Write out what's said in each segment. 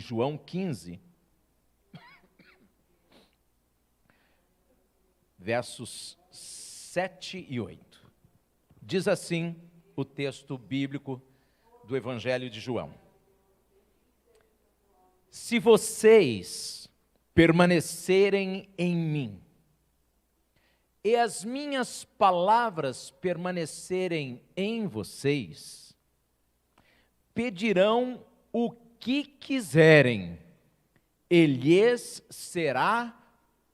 João 15, versos 7 e 8. Diz assim o texto bíblico do Evangelho de João: se vocês permanecerem em mim, e as minhas palavras permanecerem em vocês, pedirão o que quiserem, e lhes será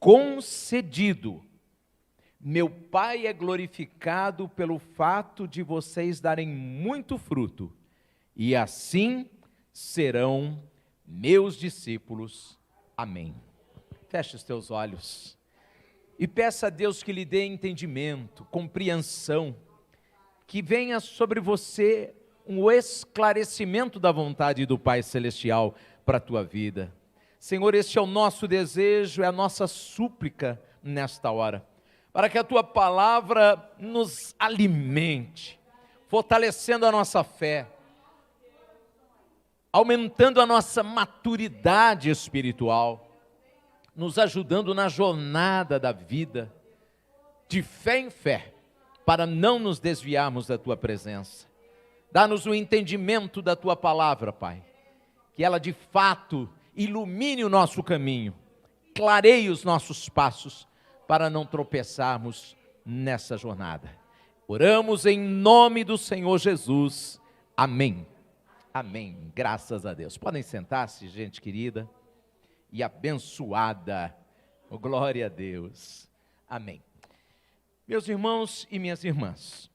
concedido. Meu Pai é glorificado pelo fato de vocês darem muito fruto, e assim serão meus discípulos. Amém. Feche os teus olhos e peça a Deus que lhe dê entendimento, compreensão, que venha sobre você um esclarecimento da vontade do Pai Celestial para a tua vida. Senhor, este é o nosso desejo, é a nossa súplica nesta hora, para que a tua palavra nos alimente, fortalecendo a nossa fé, aumentando a nossa maturidade espiritual, nos ajudando na jornada da vida, de fé em fé, para não nos desviarmos da tua presença. Dá-nos o entendimento da tua palavra, Pai, que ela de fato ilumine o nosso caminho, clareie os nossos passos, para não tropeçarmos nessa jornada. Oramos em nome do Senhor Jesus. Amém. Amém. Graças a Deus. Podem sentar-se, gente querida e abençoada. Oh, glória a Deus. Amém. Meus irmãos e minhas irmãs,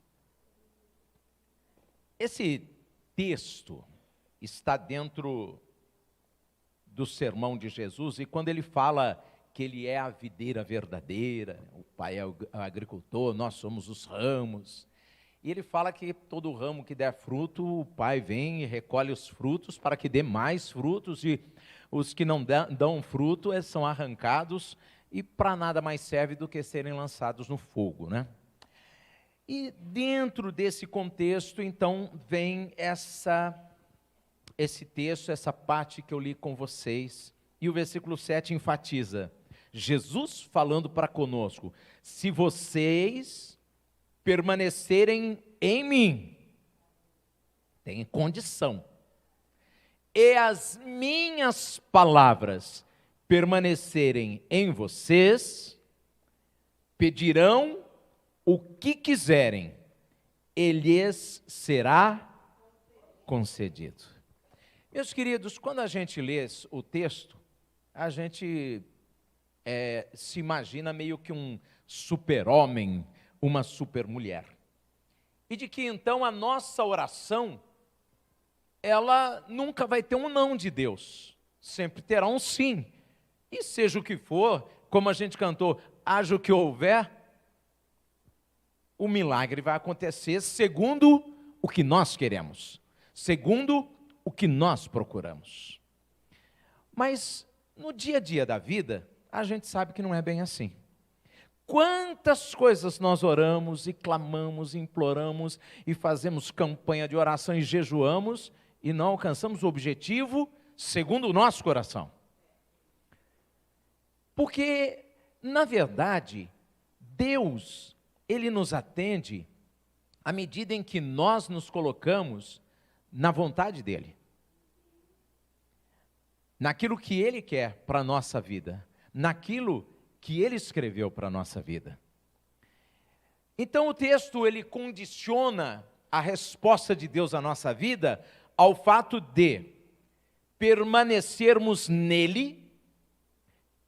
esse texto está dentro do sermão de Jesus, e quando ele fala que ele é a videira verdadeira, o Pai é o agricultor, nós somos os ramos, e ele fala que todo ramo que der fruto, o Pai vem e recolhe os frutos para que dê mais frutos, e os que não dão fruto são arrancados, e para nada mais serve do que serem lançados no fogo, né? E dentro desse contexto, então, vem esse texto, essa parte que eu li com vocês, e o versículo 7 enfatiza, Jesus falando para conosco: se vocês permanecerem em mim, tem condição, e as minhas palavras permanecerem em vocês, pedirão o que quiserem, e lhes será concedido. Meus queridos, quando a gente lê o texto, a gente se imagina meio que um super-homem, uma super-mulher. E de que então a nossa oração, ela nunca vai ter um não de Deus, sempre terá um sim. E seja o que for, como a gente cantou, haja o que houver, o milagre vai acontecer segundo o que nós queremos, segundo o que nós procuramos. Mas no dia a dia da vida, a gente sabe que não é bem assim. Quantas coisas nós oramos e clamamos, e imploramos e fazemos campanha de oração e jejuamos e não alcançamos o objetivo segundo o nosso coração. Porque, na verdade, Deus, Ele nos atende à medida em que nós nos colocamos na vontade dEle, naquilo que Ele quer para a nossa vida, naquilo que Ele escreveu para a nossa vida. Então o texto, ele condiciona a resposta de Deus à nossa vida ao fato de permanecermos nele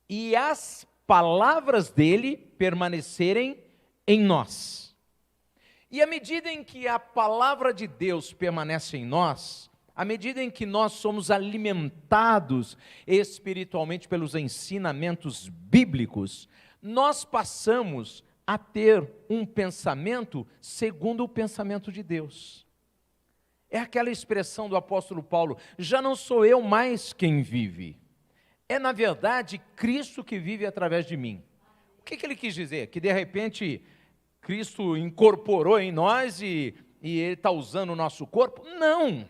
e as palavras dele permanecerem em nós. E à medida em que a palavra de Deus permanece em nós, à medida em que nós somos alimentados espiritualmente pelos ensinamentos bíblicos, nós passamos a ter um pensamento segundo o pensamento de Deus. É aquela expressão do apóstolo Paulo: já não sou eu mais quem vive, é na verdade Cristo que vive através de mim. O que ele quis dizer? Que de repente Cristo incorporou em nós e Ele está usando o nosso corpo? Não,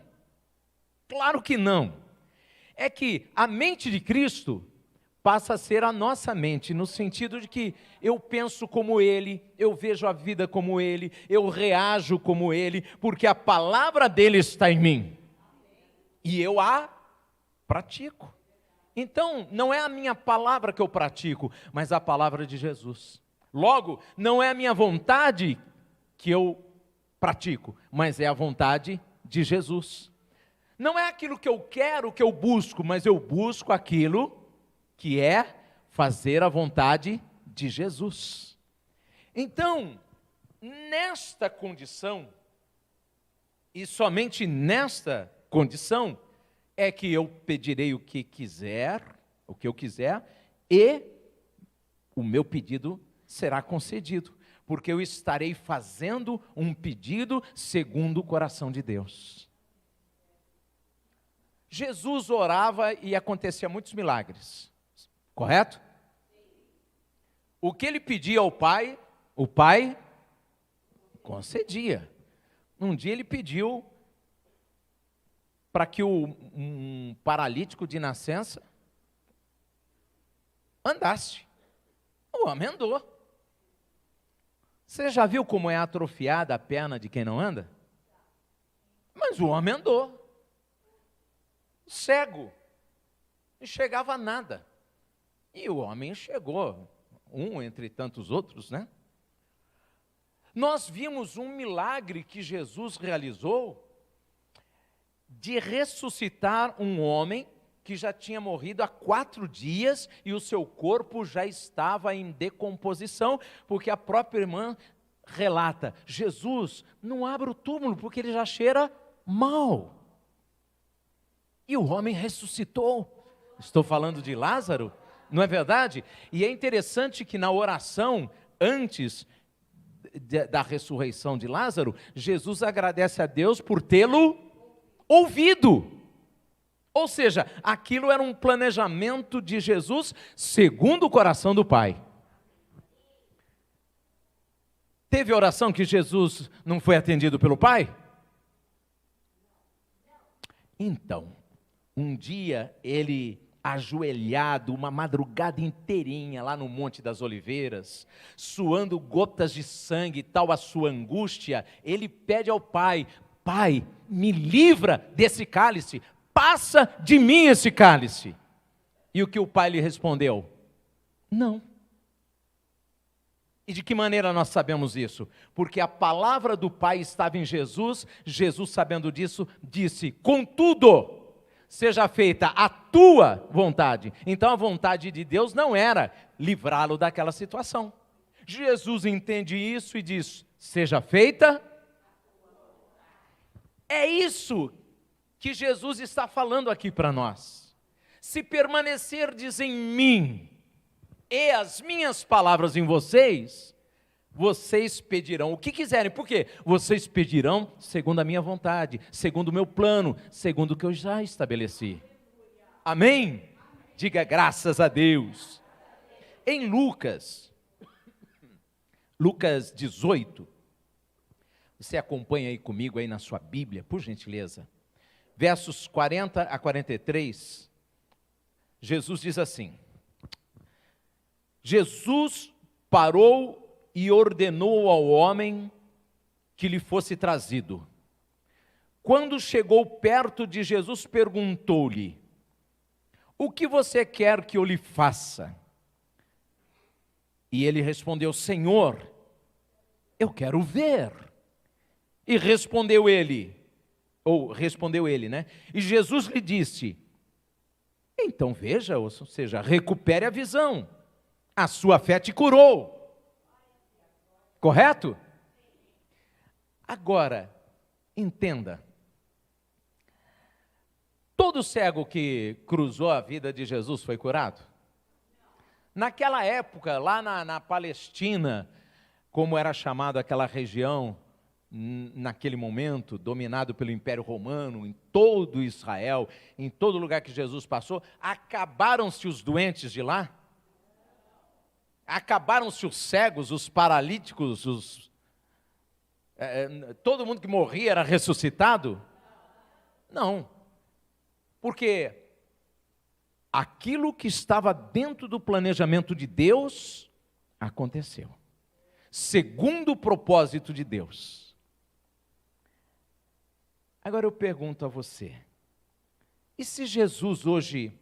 claro que não. é que a mente de Cristo passa a ser a nossa mente, no sentido de que eu penso como Ele, eu vejo a vida como Ele, eu reajo como Ele, porque a palavra dEle está em mim, e eu a pratico. Então, não é a minha palavra que eu pratico, mas a palavra de Jesus. Logo, não é a minha vontade que eu pratico, mas é a vontade de Jesus. Não é aquilo que eu quero, que eu busco, mas eu busco aquilo que é fazer a vontade de Jesus. Então, nesta condição, e somente nesta condição, é que eu pedirei o que eu quiser, e o meu pedido será concedido, porque eu estarei fazendo um pedido segundo o coração de Deus. Jesus orava e acontecia muitos milagres, correto? O que ele pedia ao Pai, o Pai concedia. Um dia ele pediu para que um paralítico de nascença andasse. O homem andou. Você já viu como é atrofiada a perna de quem não anda? Mas o homem andou. Cego. Não chegava a nada. E o homem chegou. Um entre tantos outros, né? Nós vimos um milagre que Jesus realizou de ressuscitar um homem que já tinha morrido há 4 dias e o seu corpo já estava em decomposição, porque a própria irmã relata, Jesus, não abra o túmulo porque ele já cheira mal. E o homem ressuscitou. Estou falando de Lázaro, não é verdade? E é interessante que na oração, antes da ressurreição de Lázaro, Jesus agradece a Deus por tê-lo ouvido. Ou seja, aquilo era um planejamento de Jesus segundo o coração do Pai. Teve oração que Jesus não foi atendido pelo Pai? Então, um dia ele ajoelhado, uma madrugada inteirinha lá no Monte das Oliveiras, suando gotas de sangue, tal a sua angústia, ele pede ao Pai, Pai, me livra desse cálice, passa de mim esse cálice. E o que o Pai lhe respondeu? Não. E de que maneira nós sabemos isso? Porque a palavra do Pai estava em Jesus, Jesus sabendo disso, disse, contudo, seja feita a tua vontade. Então a vontade de Deus não era livrá-lo daquela situação. Jesus entende isso e diz, seja feita. É isso que Jesus está falando aqui para nós. Se permanecerdes em mim e as minhas palavras em vocês, vocês pedirão o que quiserem. Por quê? Vocês pedirão segundo a minha vontade, segundo o meu plano, segundo o que eu já estabeleci. Amém? Diga graças a Deus. Em Lucas 18, você acompanha aí comigo aí na sua Bíblia, por gentileza. Versos 40 a 43, Jesus diz assim, Jesus parou e ordenou ao homem que lhe fosse trazido. Quando chegou perto de Jesus, perguntou-lhe, o que você quer que eu lhe faça? E ele respondeu, Senhor, eu quero ver. E respondeu ele, né? E Jesus lhe disse, então veja, ou seja, recupere a visão, a sua fé te curou. Correto? Agora, entenda, todo cego que cruzou a vida de Jesus foi curado? Naquela época, lá na Palestina, como era chamada aquela região, naquele momento, dominado pelo Império Romano, em todo Israel, em todo lugar que Jesus passou, acabaram-se os doentes de lá? Acabaram-se os cegos, os paralíticos, todo mundo que morria era ressuscitado? Não, porque aquilo que estava dentro do planejamento de Deus aconteceu, segundo o propósito de Deus. Agora eu pergunto a você, e se Jesus hoje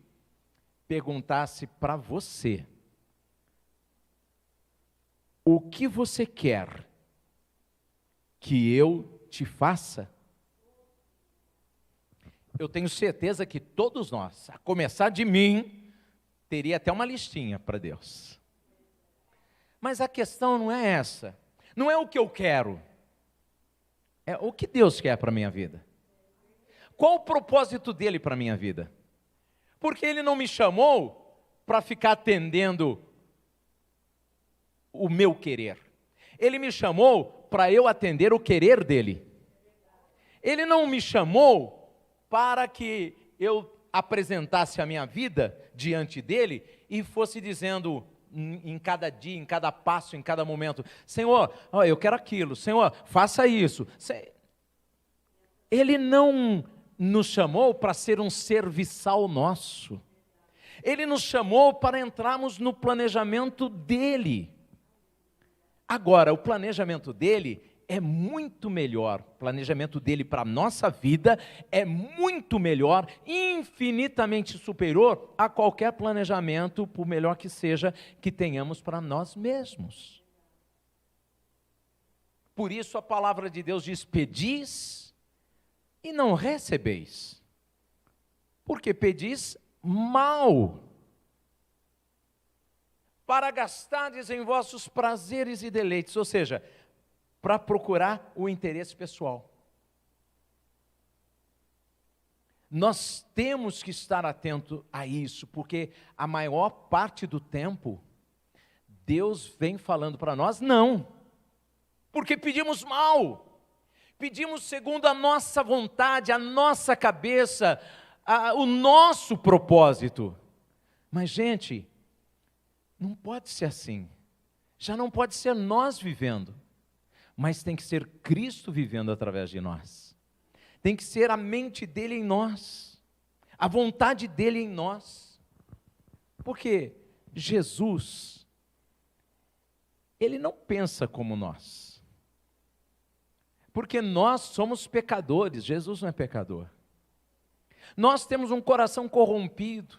perguntasse para você, o que você quer que eu te faça? Eu tenho certeza que todos nós, a começar de mim, teria até uma listinha para Deus. Mas a questão não é essa, não é o que eu quero, é o que Deus quer para a minha vida. Qual o propósito dele para a minha vida? Porque ele não me chamou para ficar atendendo o meu querer. Ele me chamou para eu atender o querer dele. Ele não me chamou para que eu apresentasse a minha vida diante dele e fosse dizendo em cada dia, em cada passo, em cada momento: Senhor, eu quero aquilo, Senhor, faça isso. Ele não nos chamou para ser um serviçal nosso. Ele nos chamou para entrarmos no planejamento dele. Agora, o planejamento dele é muito melhor, o planejamento dele para a nossa vida é muito melhor, infinitamente superior a qualquer planejamento, por melhor que seja, que tenhamos para nós mesmos. Por isso a palavra de Deus diz: pedis e não recebeis, porque pedis mal, para gastardes em vossos prazeres e deleites, ou seja, para procurar o interesse pessoal. Nós temos que estar atento a isso, porque a maior parte do tempo, Deus vem falando para nós não, porque pedimos mal, pedimos segundo a nossa vontade, a nossa cabeça, o nosso propósito. Mas, gente, não pode ser assim, já não pode ser nós vivendo, mas tem que ser Cristo vivendo através de nós, tem que ser a mente dele em nós, a vontade dele em nós, porque Jesus, ele não pensa como nós, porque nós somos pecadores, Jesus não é pecador, nós temos um coração corrompido,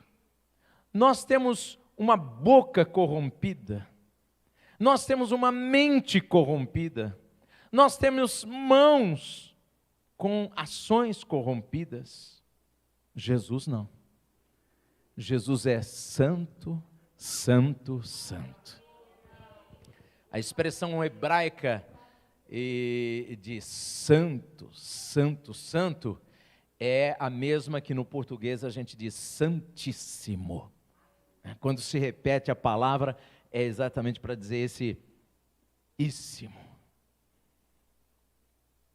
nós temos uma boca corrompida, nós temos uma mente corrompida, nós temos mãos com ações corrompidas. Jesus não. Jesus é santo, santo, santo. A expressão hebraica de santo, santo, santo é a mesma que no português a gente diz santíssimo. Quando se repete a palavra, é exatamente para dizer esse íssimo.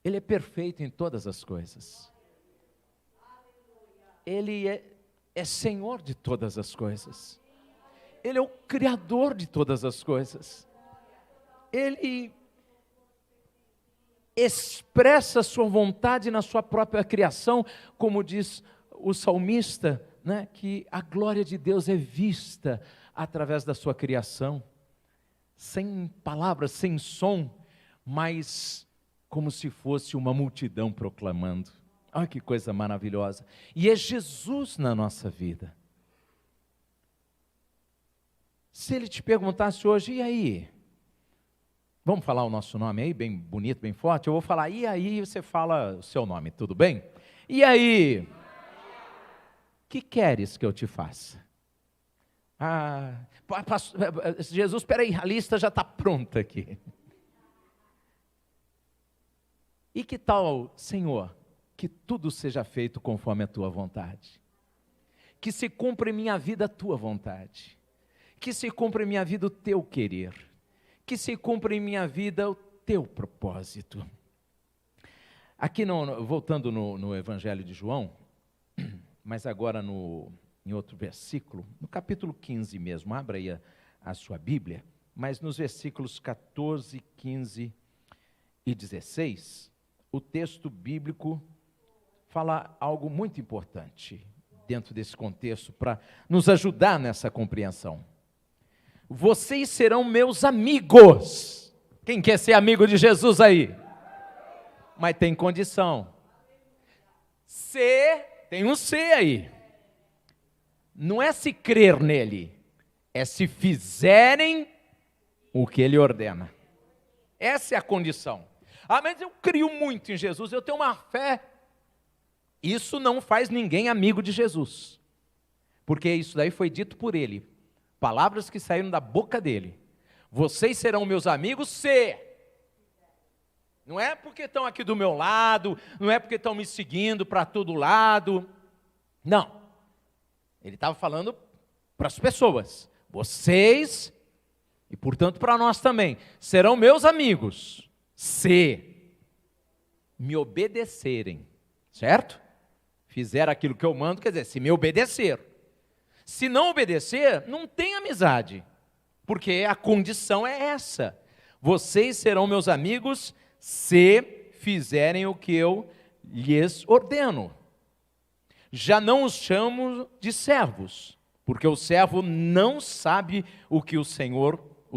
Ele é perfeito em todas as coisas. Ele é Senhor de todas as coisas. Ele é o Criador de todas as coisas. Ele expressa a sua vontade na sua própria criação, como diz o salmista, né, que a glória de Deus é vista através da sua criação, sem palavras, sem som, mas como se fosse uma multidão proclamando. Olha que coisa maravilhosa. E é Jesus na nossa vida. Se ele te perguntasse hoje: e aí? Vamos falar o nosso nome aí, bem bonito, bem forte? Eu vou falar: e aí? Você fala o seu nome, tudo bem? E aí? O que queres que eu te faça? Jesus, espera aí, a lista já está pronta aqui. E que tal, Senhor, que tudo seja feito conforme a tua vontade? Que se cumpra em minha vida a tua vontade. Que se cumpra em minha vida o teu querer. Que se cumpra em minha vida o teu propósito. Aqui, voltando no Evangelho de João, mas agora em outro versículo, no capítulo 15 mesmo, abra aí a sua Bíblia, mas nos versículos 14, 15 e 16, o texto bíblico fala algo muito importante. dentro desse contexto para nos ajudar nessa compreensão. Vocês serão meus amigos. Quem quer ser amigo de Jesus aí? Mas tem condição. Tem um se aí. Não é se crer nele, é se fizerem o que ele ordena. Essa é a condição. Mas eu crio muito em Jesus, eu tenho uma fé. Isso não faz ninguém amigo de Jesus, porque isso daí foi dito por ele, palavras que saíram da boca dele. Vocês serão meus amigos se... Não é porque estão aqui do meu lado, não é porque estão me seguindo para todo lado. Não. Ele estava falando para as pessoas. Vocês, e portanto para nós também, serão meus amigos se me obedecerem. Certo? Fizer aquilo que eu mando, quer dizer, se me obedecer. Se não obedecer, não tem amizade. Porque a condição é essa. Vocês serão meus amigos se fizerem o que eu lhes ordeno. Já não os chamo de servos, porque o servo não sabe o que o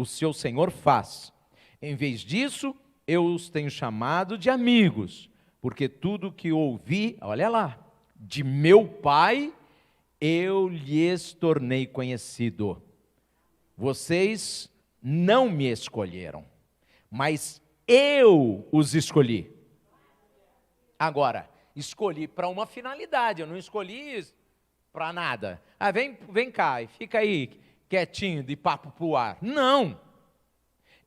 seu senhor faz. Em vez disso, eu os tenho chamado de amigos, porque tudo que ouvi, olha lá, de meu Pai, eu lhes tornei conhecido. Vocês não me escolheram, mas eu os escolhi. Agora, escolhi para uma finalidade, eu não escolhi para nada. Vem cá e fica aí quietinho de papo pro ar. Não.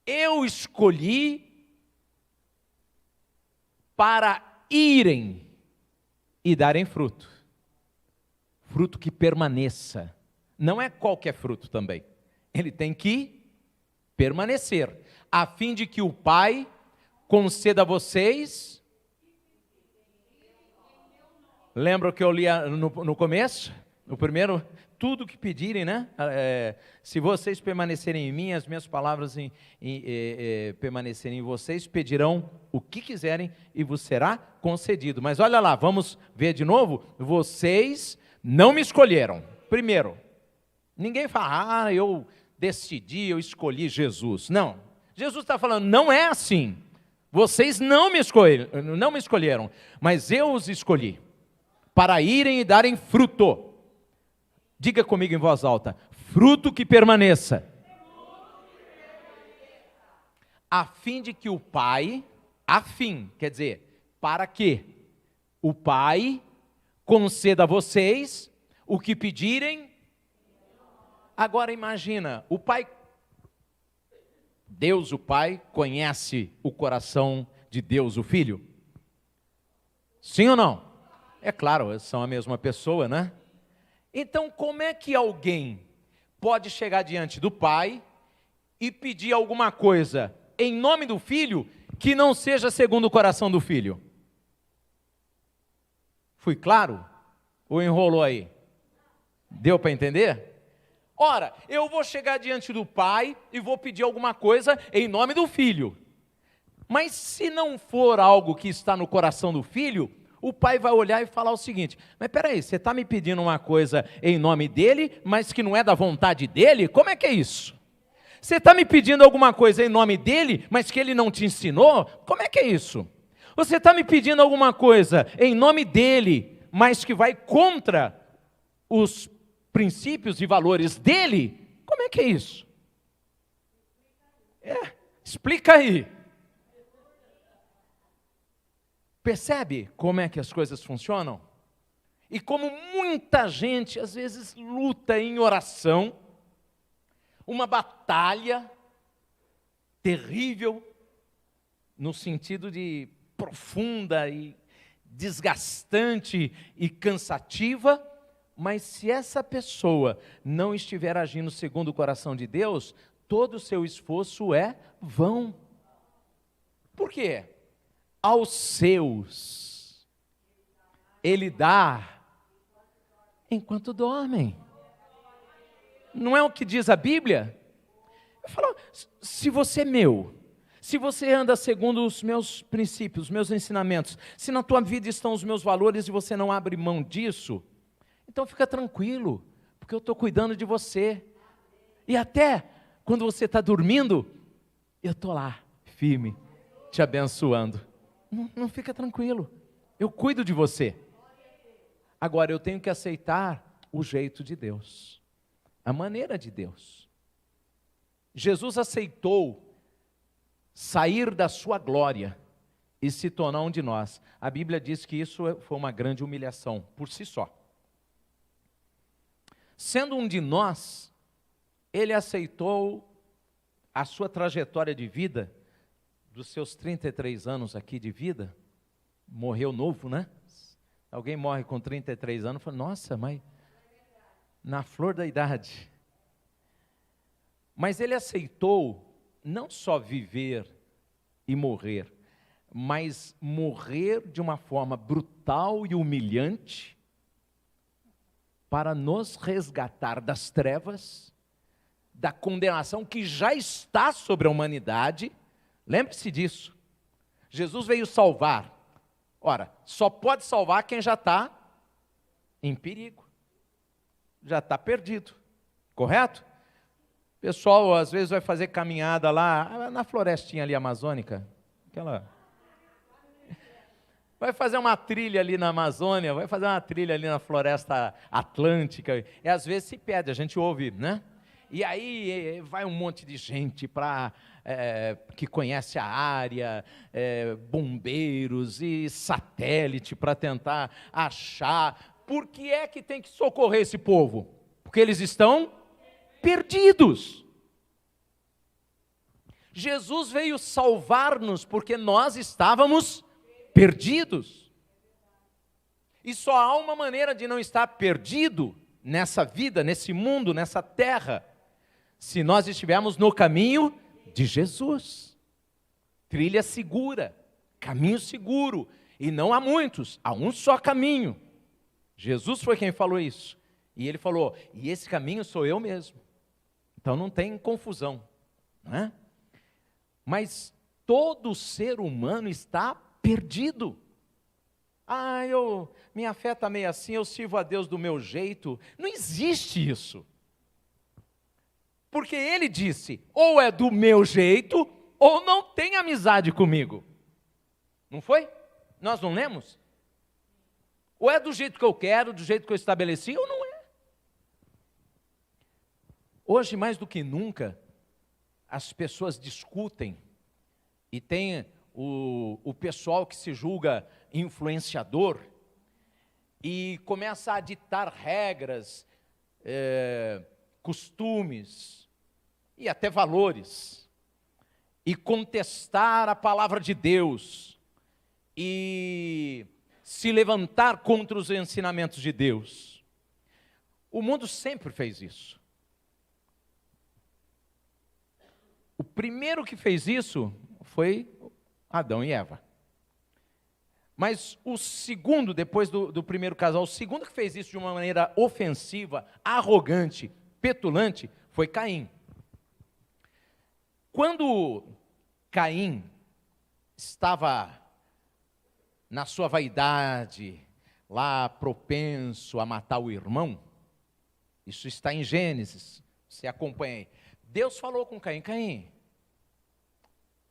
Eu escolhi para irem e darem fruto. Fruto que permaneça. Não é qualquer fruto também. Ele tem que permanecer, a fim de que o Pai conceda a vocês. Lembra o que eu li no começo? No primeiro, tudo que pedirem, né? Se vocês permanecerem em mim, as minhas palavras permanecerem em vocês, pedirão o que quiserem e vos será concedido. Mas olha lá, vamos ver de novo. Vocês não me escolheram. Primeiro, ninguém fala, eu decidi, eu escolhi Jesus. Não, Jesus está falando, não é assim. Vocês não me escolheram, mas eu os escolhi para irem e darem fruto. Diga comigo em voz alta, fruto que permaneça. A fim de que o Pai, quer dizer, para que o Pai conceda a vocês o que pedirem. Agora imagina, o Pai, Deus o Pai, conhece o coração de Deus o Filho? Sim ou não? É claro, são a mesma pessoa, né? Então, como é que alguém pode chegar diante do Pai e pedir alguma coisa em nome do Filho que não seja segundo o coração do Filho? Fui claro? Ou enrolou aí? Deu para entender? Ora, eu vou chegar diante do Pai e vou pedir alguma coisa em nome do Filho. Mas se não for algo que está no coração do Filho, o Pai vai olhar e falar o seguinte, mas peraí, você está me pedindo uma coisa em nome dele, mas que não é da vontade dele? Como é que é isso? Você está me pedindo alguma coisa em nome dele, mas que ele não te ensinou? Como é que é isso? Você está me pedindo alguma coisa em nome dele, mas que vai contra os princípios e valores dele? Como é que é isso? Explica aí. Percebe como é que as coisas funcionam? E como muita gente às vezes luta em oração, uma batalha terrível, no sentido de profunda e desgastante e cansativa, mas se essa pessoa não estiver agindo segundo o coração de Deus, todo o seu esforço é vão. Por quê? Aos seus ele dá enquanto dormem. Não é o que diz a Bíblia? Eu falo, se você é meu, se você anda segundo os meus princípios, os meus ensinamentos, se na tua vida estão os meus valores e você não abre mão disso, Então fica tranquilo, porque eu estou cuidando de você. E até quando você está dormindo, eu estou lá, firme, te abençoando. Não fica tranquilo, eu cuido de você. Agora eu tenho que aceitar o jeito de Deus, a maneira de Deus. Jesus aceitou sair da sua glória e se tornar um de nós. A Bíblia diz que isso foi uma grande humilhação por si só. Sendo um de nós, ele aceitou a sua trajetória de vida, dos seus 33 anos aqui de vida, morreu novo, né? Alguém morre com 33 anos, fala, nossa, mas na flor da idade. Mas ele aceitou não só viver e morrer, mas morrer de uma forma brutal e humilhante, para nos resgatar das trevas, da condenação que já está sobre a humanidade. Lembre-se disso. Jesus veio salvar. Ora, só pode salvar quem já está em perigo, já está perdido, correto? O pessoal às vezes vai fazer caminhada lá na florestinha ali amazônica, vai fazer uma trilha ali na Amazônia, vai fazer uma trilha ali na floresta atlântica, e às vezes se perde, a gente ouve, né? E aí vai um monte de gente que conhece a área, bombeiros e satélite para tentar achar. Por que é que tem que socorrer esse povo? Porque eles estão perdidos. Jesus veio salvar-nos porque nós estávamos perdidos. E só há uma maneira de não estar perdido nessa vida, nesse mundo, nessa terra, se nós estivermos no caminho de Jesus. Trilha segura, caminho seguro. E não há muitos, há um só caminho. Jesus foi quem falou isso. E ele falou, e esse caminho sou eu mesmo. Então não tem confusão, não é? Mas todo ser humano está perdido. Minha fé está meio assim, eu sirvo a Deus do meu jeito. Não existe isso. Porque ele disse, ou é do meu jeito, ou não tem amizade comigo. Não foi? Nós não lemos? Ou é do jeito que eu quero, do jeito que eu estabeleci, ou não é. Hoje, mais do que nunca, as pessoas discutem, e tem o pessoal que se julga influenciador, e começa a ditar regras, costumes, e até valores, e contestar a palavra de Deus, e se levantar contra os ensinamentos de Deus. O mundo sempre fez isso. O primeiro que fez isso foi Adão e Eva. Mas o segundo, depois do primeiro casal, o segundo que fez isso de uma maneira ofensiva, arrogante, petulante, foi Caim. Quando Caim estava na sua vaidade, lá propenso a matar o irmão, isso está em Gênesis, você acompanha aí. Deus falou com Caim, Caim,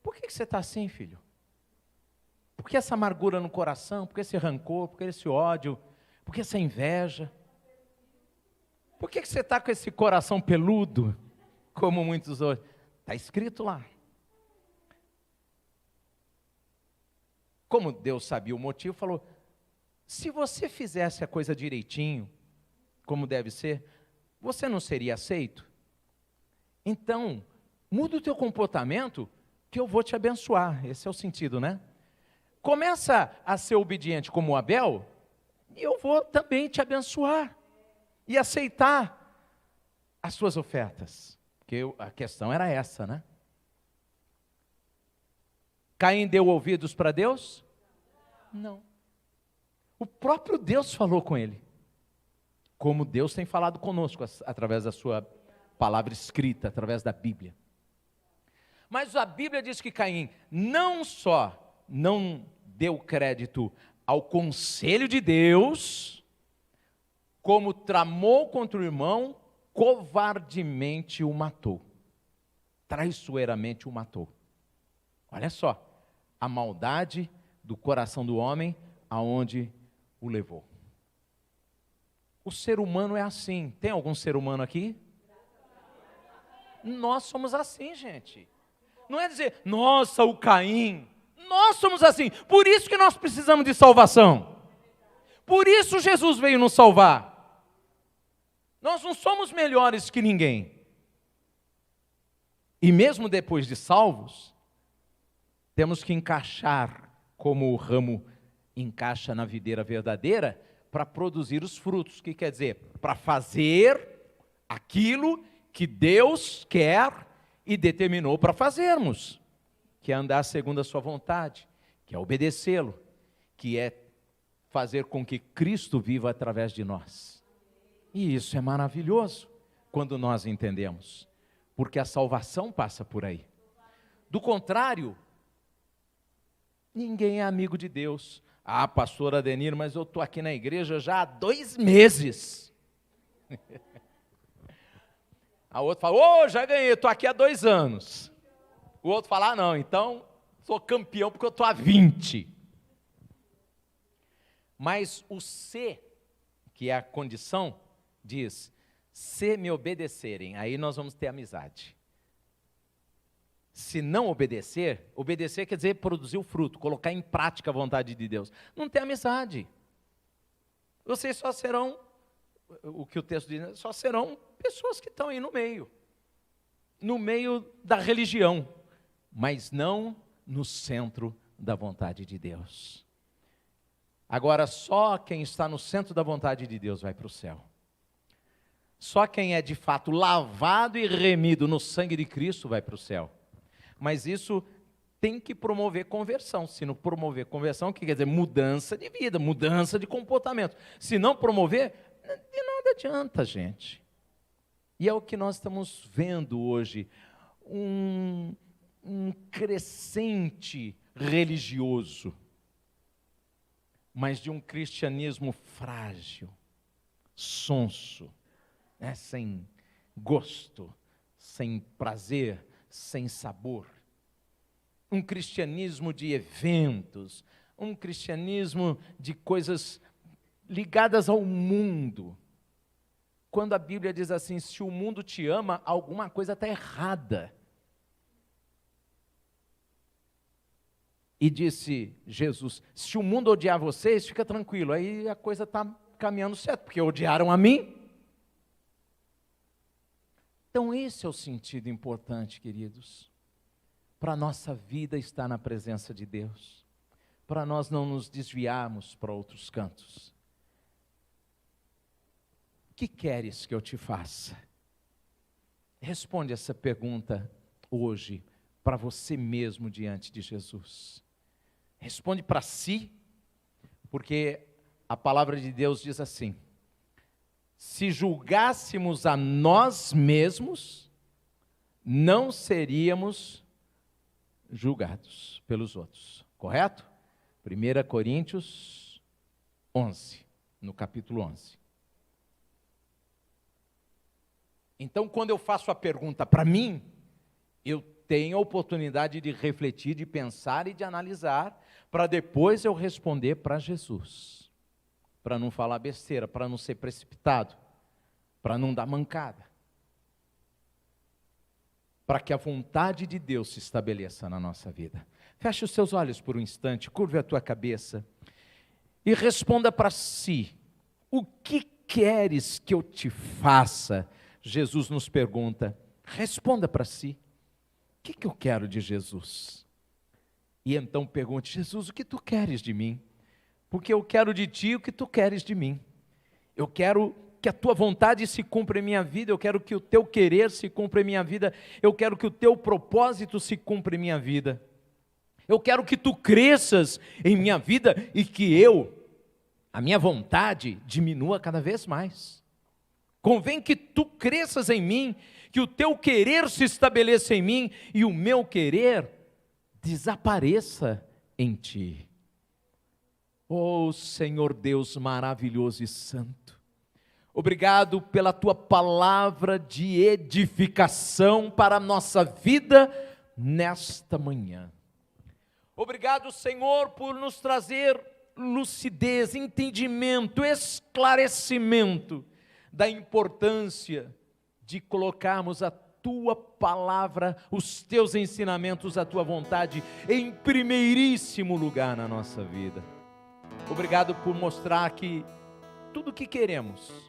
por que você está assim, filho? Por que essa amargura no coração? Por que esse rancor? Por que esse ódio? Por que essa inveja? Por que você está com esse coração peludo, como muitos hoje? Está escrito lá. Como Deus sabia o motivo, falou, se você fizesse a coisa direitinho, como deve ser, você não seria aceito? Então, muda o teu comportamento, que eu vou te abençoar. Esse é o sentido, né? Começa a ser obediente como Abel, e eu vou também te abençoar, e aceitar as suas ofertas. Porque a questão era essa, né? Caim deu ouvidos para Deus? Não. O próprio Deus falou com ele. Como Deus tem falado conosco através da sua palavra escrita, através da Bíblia. Mas a Bíblia diz que Caim não só não deu crédito ao conselho de Deus, como tramou contra o irmão, covardemente o matou. Traiçoeiramente o matou. Olha só, a maldade do coração do homem, aonde o levou. O ser humano é assim. Tem algum ser humano aqui? Nós somos assim, gente. Não é dizer, nossa, o Caim. Nós somos assim. Por isso que nós precisamos de salvação. Por isso Jesus veio nos salvar. Nós não somos melhores que ninguém. E mesmo depois de salvos, temos que encaixar como o ramo encaixa na videira verdadeira para produzir os frutos. O que quer dizer? Para fazer aquilo que Deus quer e determinou para fazermos, que é andar segundo a sua vontade, que é obedecê-lo, que é fazer com que Cristo viva através de nós. E isso é maravilhoso quando nós entendemos, porque a salvação passa por aí. Do contrário, ninguém é amigo de Deus. Ah, pastor Adenir, mas eu estou aqui na igreja já há 2 meses. A outra fala, já ganhei, estou aqui há 2 anos. O outro fala, não, então sou campeão porque eu estou há 20. Mas o se, que é a condição, diz, se me obedecerem, aí nós vamos ter amizade. Se não obedecer, obedecer quer dizer produzir o fruto, colocar em prática a vontade de Deus. Não tem amizade. Vocês só serão, o que o texto diz, só serão pessoas que estão aí no meio da religião, mas não no centro da vontade de Deus. Agora, só quem está no centro da vontade de Deus vai para o céu. Só quem é de fato lavado e remido no sangue de Cristo vai para o céu. Mas isso tem que promover conversão. Se não promover conversão, o que quer dizer? Mudança de vida, mudança de comportamento. Se não promover, de nada adianta, gente. E é o que nós estamos vendo hoje, um crescente religioso, mas de um cristianismo frágil, sonso, né? Sem gosto, sem prazer, sem sabor. Um cristianismo de eventos, um cristianismo de coisas ligadas ao mundo. Quando a Bíblia diz assim, se o mundo te ama, alguma coisa está errada. E disse Jesus, se o mundo odiar vocês, fica tranquilo, aí a coisa está caminhando certo, porque odiaram a mim. Então esse é o sentido importante, queridos, para a nossa vida estar na presença de Deus, para nós não nos desviarmos para outros cantos. O que queres que eu te faça? Responde essa pergunta hoje, para você mesmo diante de Jesus. Responde para si, porque a palavra de Deus diz assim, se julgássemos a nós mesmos, não seríamos julgados pelos outros, correto? 1 Coríntios 11, no capítulo 11. Então, quando eu faço a pergunta para mim, eu tenho a oportunidade de refletir, de pensar e de analisar, para depois eu responder para Jesus, para não falar besteira, para não ser precipitado, para não dar mancada, para que a vontade de Deus se estabeleça na nossa vida. Feche os seus olhos por um instante, curve a tua cabeça e responda para si, o que queres que eu te faça? Jesus nos pergunta, responda para si, o que eu quero de Jesus? E então pergunte, Jesus, o que tu queres de mim? Porque eu quero de ti o que tu queres de mim. Eu quero que a tua vontade se cumpra em minha vida, eu quero que o teu querer se cumpra em minha vida, eu quero que o teu propósito se cumpra em minha vida. Eu quero que tu cresças em minha vida e que a minha vontade diminua cada vez mais. Convém que tu cresças em mim, que o teu querer se estabeleça em mim e o meu querer desapareça em ti. Oh Senhor Deus maravilhoso e santo, Obrigado pela tua palavra de edificação para a nossa vida nesta manhã. Obrigado, Senhor, por nos trazer lucidez, entendimento, esclarecimento da importância de colocarmos a tua palavra, os teus ensinamentos, a tua vontade em primeiríssimo lugar na nossa vida. Obrigado por mostrar que tudo o que queremos,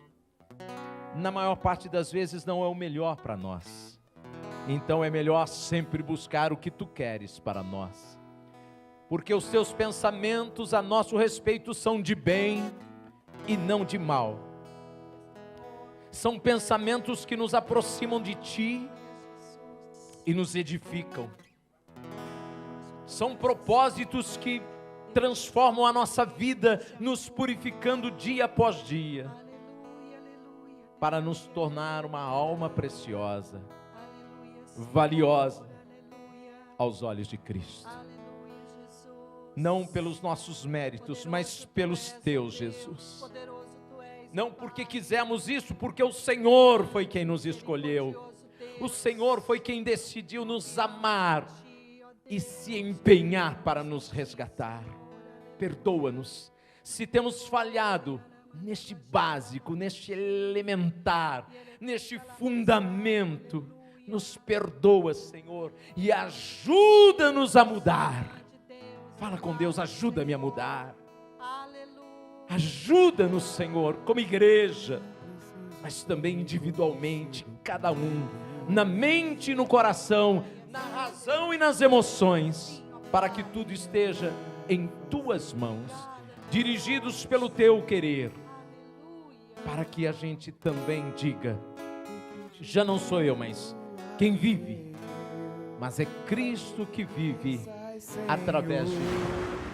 na maior parte das vezes, não é o melhor para nós. Então é melhor sempre buscar o que tu queres para nós. Porque os teus pensamentos a nosso respeito são de bem e não de mal. São pensamentos que nos aproximam de ti e nos edificam. São propósitos que transformam a nossa vida, nos purificando dia após dia, para nos tornar uma alma preciosa, valiosa aos olhos de Cristo. Não pelos nossos méritos, mas pelos teus, Jesus. Não porque quisemos isso, porque o Senhor foi quem nos escolheu. O Senhor foi quem decidiu nos amar e se empenhar para nos resgatar. Perdoa-nos se temos falhado neste básico, neste elementar, neste fundamento. Nos perdoa, Senhor, e ajuda-nos a mudar. Fala com Deus, ajuda-me a mudar. Ajuda-nos, Senhor, como igreja, mas também individualmente, cada um, na mente e no coração, na razão e nas emoções, para que tudo esteja em tuas mãos, dirigidos pelo teu querer, para que a gente também diga: já não sou eu, mas quem vive, mas é Cristo que vive através de mim.